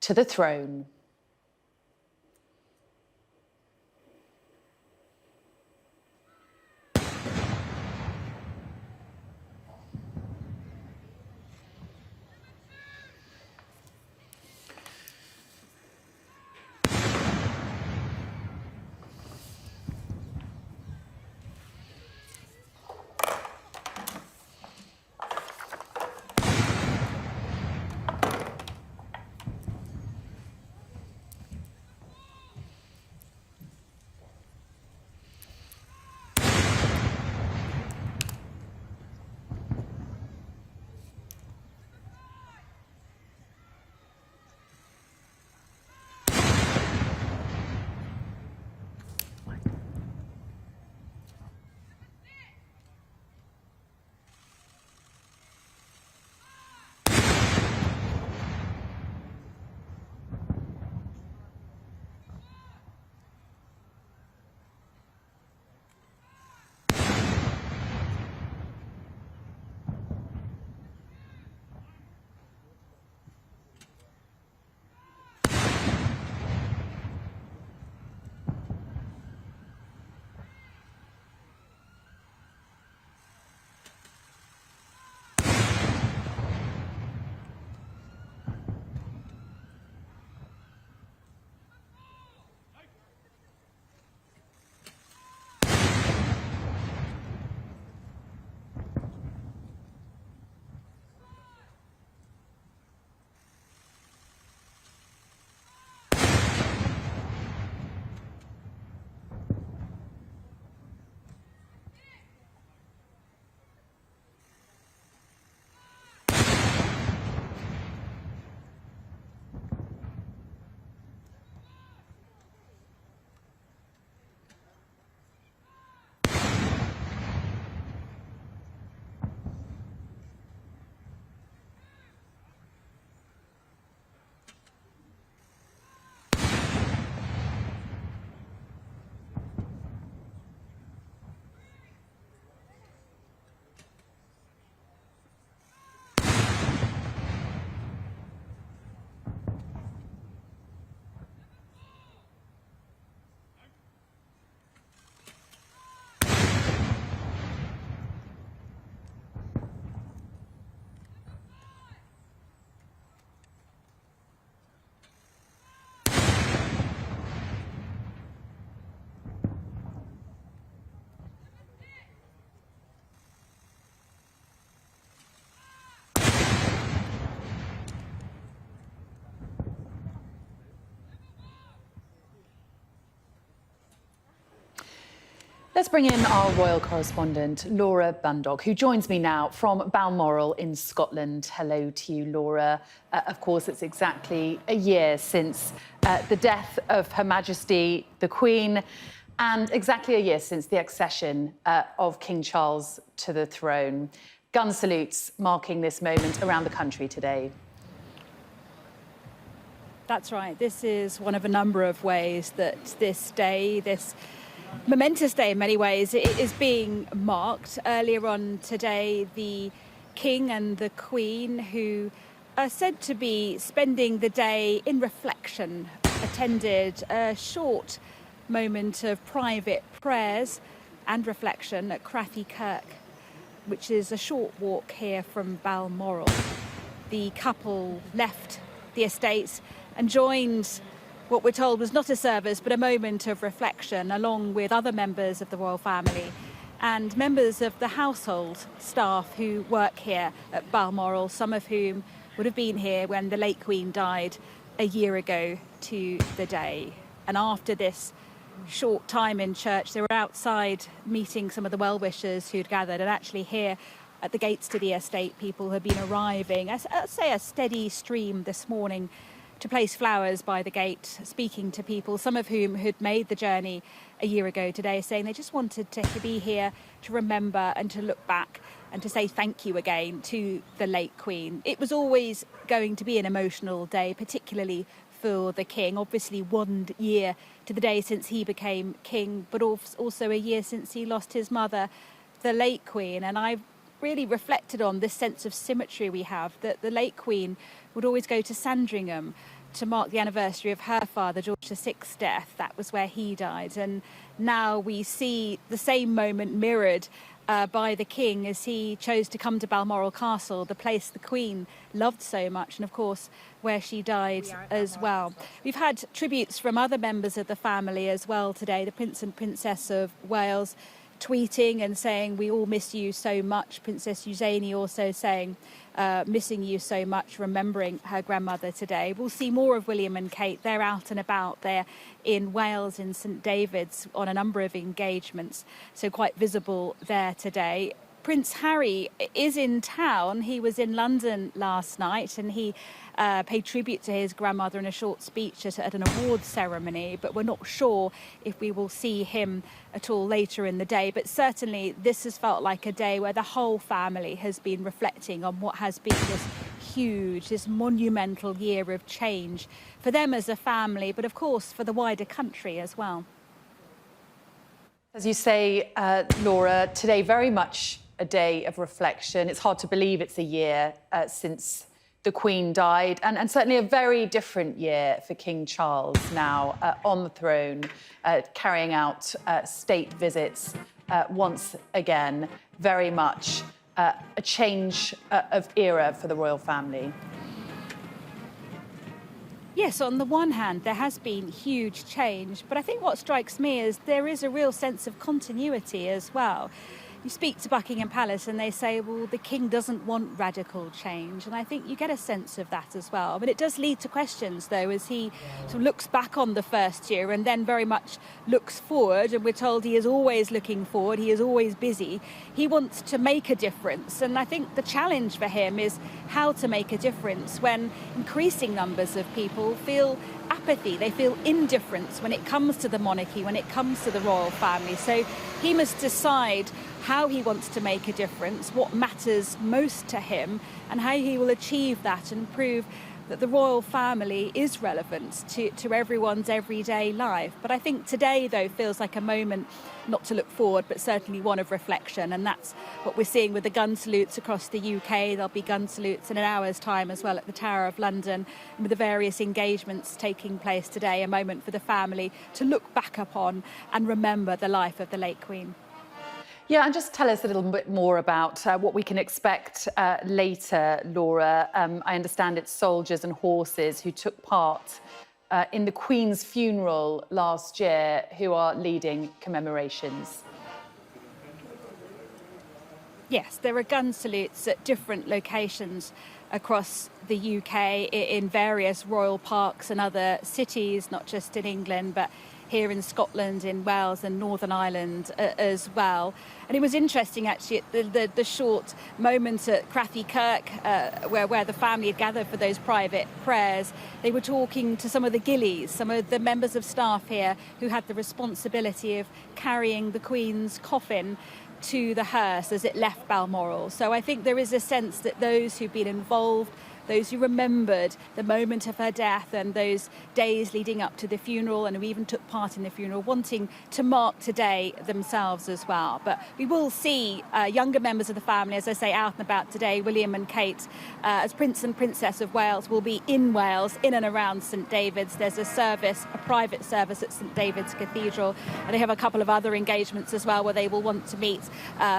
to the throne. Let's bring in our royal correspondent, Laura Bundock, who joins me now from Balmoral in Scotland. Hello to you, Laura. Of course, it's exactly a year since the death of Her Majesty the Queen, and exactly a year since the accession of King Charles to the throne. Gun salutes marking this moment around the country today. That's right. This is one of a number of ways that this day, this momentous day in many ways, it is being marked. Earlier on today, the King and the Queen, who are said to be spending the day in reflection, attended a short moment of private prayers and reflection at Crathie Kirk, which is a short walk here from Balmoral. The couple left the estates and joined what we're told was not a service but a moment of reflection, along with other members of the royal family and members of the household staff who work here at Balmoral, some of whom would have been here when the late Queen died a year ago to the day. And after this short time in church, they were outside meeting some of the well-wishers who'd gathered, and actually here at the gates to the estate, people have been arriving, I'd say a steady stream this morning, to place flowers by the gate, speaking to people, some of whom had made the journey a year ago today, saying they just wanted to be here to remember and to look back and to say thank you again to the late Queen. It was always going to be an emotional day, particularly for the King. Obviously 1 year to the day since he became King, but also a year since he lost his mother, the late Queen. And I've really reflected on this sense of symmetry we have, that the late Queen would always go to Sandringham to mark the anniversary of her father, George VI's death. That was where he died. And now we see the same moment mirrored by the king as he chose to come to Balmoral Castle, the place the Queen loved so much, and of course where she died as well. We've had tributes from other members of the family as well today, the Prince and Princess of Wales tweeting and saying, "We all miss you so much." Princess Eugenie also saying, missing you so much, remembering her grandmother today. We'll see more of William and Kate. They're out and about. They're in Wales, in St David's, on a number of engagements, so quite visible there today. Prince Harry is in town. He was in London last night and he paid tribute to his grandmother in a short speech at an awards ceremony, but we're not sure if we will see him at all later in the day. But certainly this has felt like a day where the whole family has been reflecting on what has been this huge, this monumental year of change for them as a family, but of course for the wider country as well. As you say, Laura, today very much a day of reflection. It's hard to believe it's a year since the Queen died, and certainly a very different year for King Charles now on the throne, carrying out state visits once again. Very much a change of era for the royal family. Yes, on the one hand, there has been huge change, but I think what strikes me is there is a real sense of continuity as well. You speak to Buckingham Palace and they say, well, the king doesn't want radical change. And I think you get a sense of that as well. But it does lead to questions, though, as he sort of looks back on the first year and then very much looks forward. And we're told he is always looking forward. He is always busy. He wants to make a difference. And I think the challenge for him is how to make a difference when increasing numbers of people feel apathy, they feel indifference when it comes to the monarchy, when it comes to the royal family. So he must decide how he wants to make a difference, what matters most to him, and how he will achieve that and prove that the royal family is relevant to everyone's everyday life. But I think today, though, feels like a moment not to look forward, but certainly one of reflection. And that's what we're seeing with the gun salutes across the UK. There'll be gun salutes in an hour's time as well at the Tower of London, and with the various engagements taking place today, a moment for the family to look back upon and remember the life of the late Queen. Yeah, and just tell us a little bit more about what we can expect later, Laura. I understand it's soldiers and horses who took part in the Queen's funeral last year who are leading commemorations. Yes, there are gun salutes at different locations across the UK in various royal parks and other cities, not just in England, but here in Scotland, in Wales and Northern Ireland as well. And it was interesting, actually, the short moment at Crathie Kirk, where the family had gathered for those private prayers. They were talking to some of the gillies, some of the members of staff here who had the responsibility of carrying the Queen's coffin to the hearse as it left Balmoral. So I think there is a sense that those who've been involved, those who remembered the moment of her death and those days leading up to the funeral and who even took part in the funeral, wanting to mark today themselves as well. But we will see younger members of the family, as I say, out and about today. William and Kate, as Prince and Princess of Wales, will be in Wales, in and around St David's. There's a service, a private service at St David's Cathedral. And they have a couple of other engagements as well where they will want to meet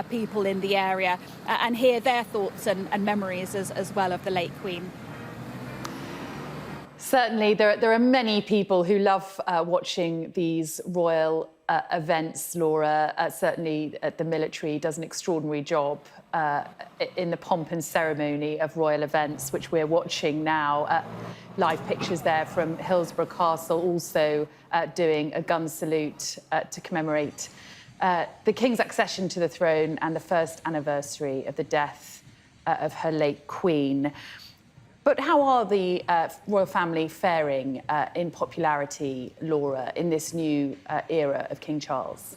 people in the area and hear their thoughts and memories as well of the late Queen. Certainly, there are many people who love watching these royal events, Laura. Certainly, the military does an extraordinary job in the pomp and ceremony of royal events, which we're watching now. Live pictures there from Hillsborough Castle, also doing a gun salute to commemorate the King's accession to the throne and the first anniversary of the death of her late Queen. But how are the royal family faring in popularity, Laura, in this new era of King Charles?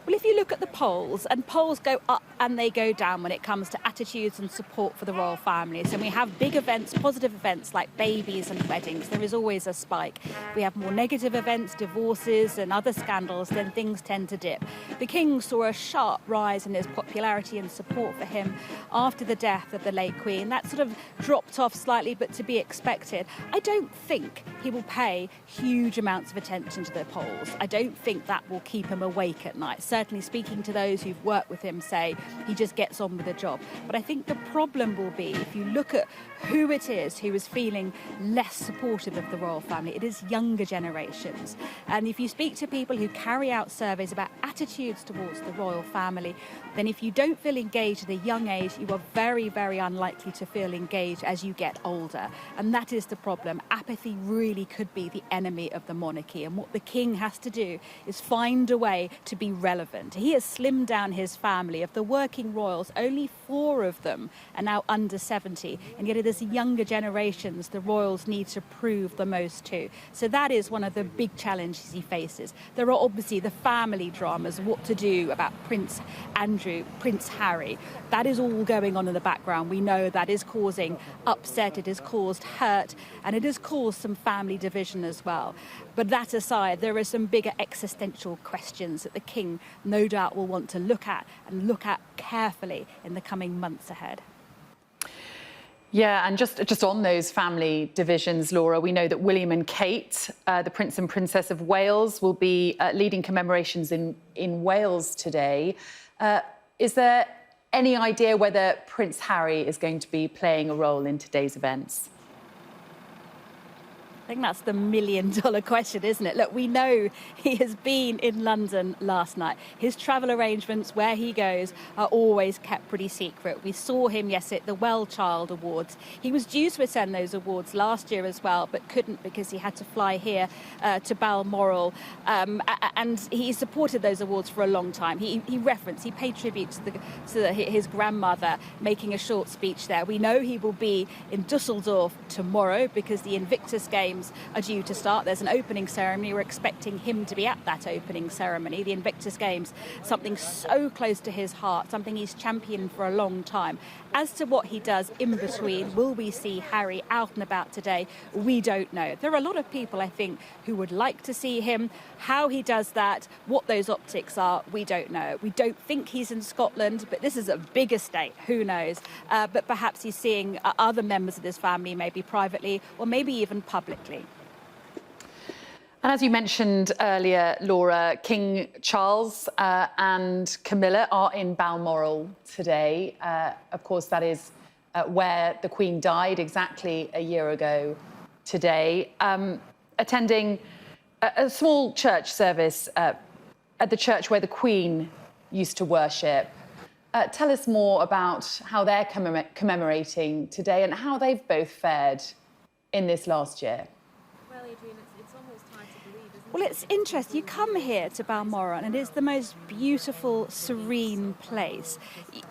Well, if you look at the polls, and polls go up and they go down when it comes to attitudes and support for the royal family. So we have big events, positive events like babies and weddings. There is always a spike. We have more negative events, divorces and other scandals, then things tend to dip. The King saw a sharp rise in his popularity and support for him after the death of the late Queen. That sort of dropped off slightly, but to be expected. I don't think he will pay huge amounts of attention to the polls. I don't think that will keep him awake at night. Certainly speaking to those who've worked with him say he just gets on with the job. But I think the problem will be if you look at who it is who is feeling less supportive of the royal family, it is younger generations. And if you speak to people who carry out surveys about attitudes towards the royal family, then if you don't feel engaged at a young age, you are very, very unlikely to feel engaged as you get older. And that is the problem. Apathy really could be the enemy of the monarchy. And what the King has to do is find a way to be relevant. He has slimmed down his family. Of the working royals, only 4 of them are now under 70. And yet it is the younger generations the royals need to prove the most to. So that is one of the big challenges he faces. There are obviously the family dramas, what to do about Prince Andrew, Prince Harry. That is all going on in the background. We know that is causing upset, it has caused hurt, and it has caused some family division as well. But that aside, there are some bigger existential questions that the King no doubt will want to look at and look at carefully in the coming months ahead. Yeah, and just on those family divisions, Laura, we know that William and Kate, the Prince and Princess of Wales, will be leading commemorations in Wales today. Is there any idea whether Prince Harry is going to be playing a role in today's events? I think that's the million-dollar question, isn't it? Look, we know he has been in London last night. His travel arrangements, where he goes, are always kept pretty secret. We saw him, yes, at the Well Child Awards. He was due to attend those awards last year as well, but couldn't because he had to fly here to Balmoral. And he supported those awards for a long time. He paid tribute to his grandmother, making a short speech there. We know he will be in Dusseldorf tomorrow because the Invictus Games are due to start. There's an opening ceremony. We're expecting him to be at that opening ceremony. The Invictus Games, something so close to his heart, something he's championed for a long time. As to what he does in between, will we see Harry out and about today? We don't know. There are a lot of people, I think, who would like to see him. How he does that, what those optics are, we don't know. We don't think he's in Scotland, but this is a big estate, who knows? But perhaps he's seeing other members of his family, maybe privately or maybe even publicly. And as you mentioned earlier, Laura, King Charles and Camilla are in Balmoral today. Of course, that is where the Queen died exactly a year ago today, attending a small church service at the church where the Queen used to worship. Tell us more about how they're commemorating today and how they've both fared in this last year. Well, Adrian, it's almost hard to believe, isn't it? Well, it's interesting. You come here to Balmoral and it is the most beautiful, serene place. You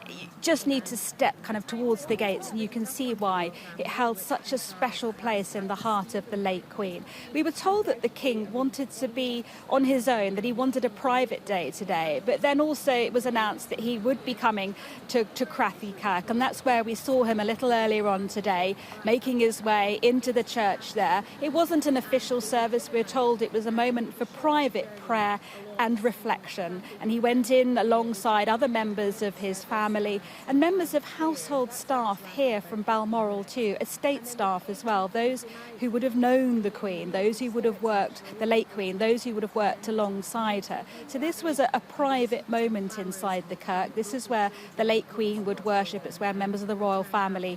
just need to step kind of towards the gates and you can see why it held such a special place in the heart of the late Queen. We were told that the King wanted to be on his own, that he wanted a private day today, but then also it was announced that he would be coming to Crathy Kirk, and that's where we saw him a little earlier on today, making his way into the church there. It wasn't an official service. We're told it was a moment for private prayer and reflection, and he went in alongside other members of his family and members of household staff here from Balmoral too, estate staff as well, those who would have known the Queen, those who would have worked, the late Queen, those who would have worked alongside her. So this was a private moment inside the kirk. This is where the late Queen would worship. It's where members of the royal family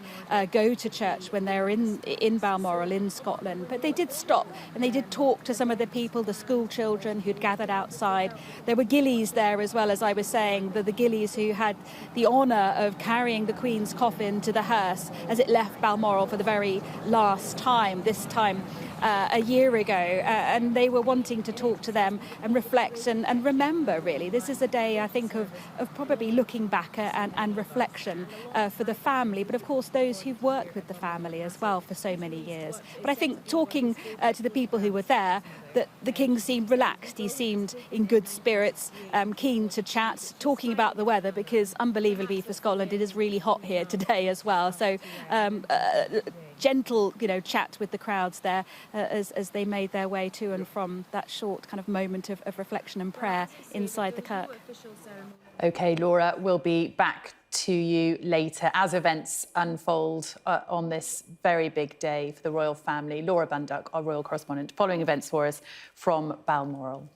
go to church when they're in Balmoral, in Scotland. But they did stop and they did talk to some of the people, the school children who'd gathered outside. There were gillies there as well, as I was saying, the gillies who had the honour of carrying the Queen's coffin to the hearse as it left Balmoral for the very last time, this time a year ago, and they were wanting to talk to them and reflect and remember, really. This is a day, I think, of probably looking back and reflection for the family, but of course those who've worked with the family as well for so many years. But I think talking to the people who were there, that the King seemed relaxed, he seemed in good spirits, keen to chat, talking about the weather, because unbelievably for Scotland it is really hot here today as well. So gentle, chat with the crowds there as they made their way to and from that short kind of moment of reflection and prayer inside the kirk. OK, Laura, we'll be back to you later as events unfold on this very big day for the royal family. Laura Banduck, our royal correspondent, following events for us from Balmoral.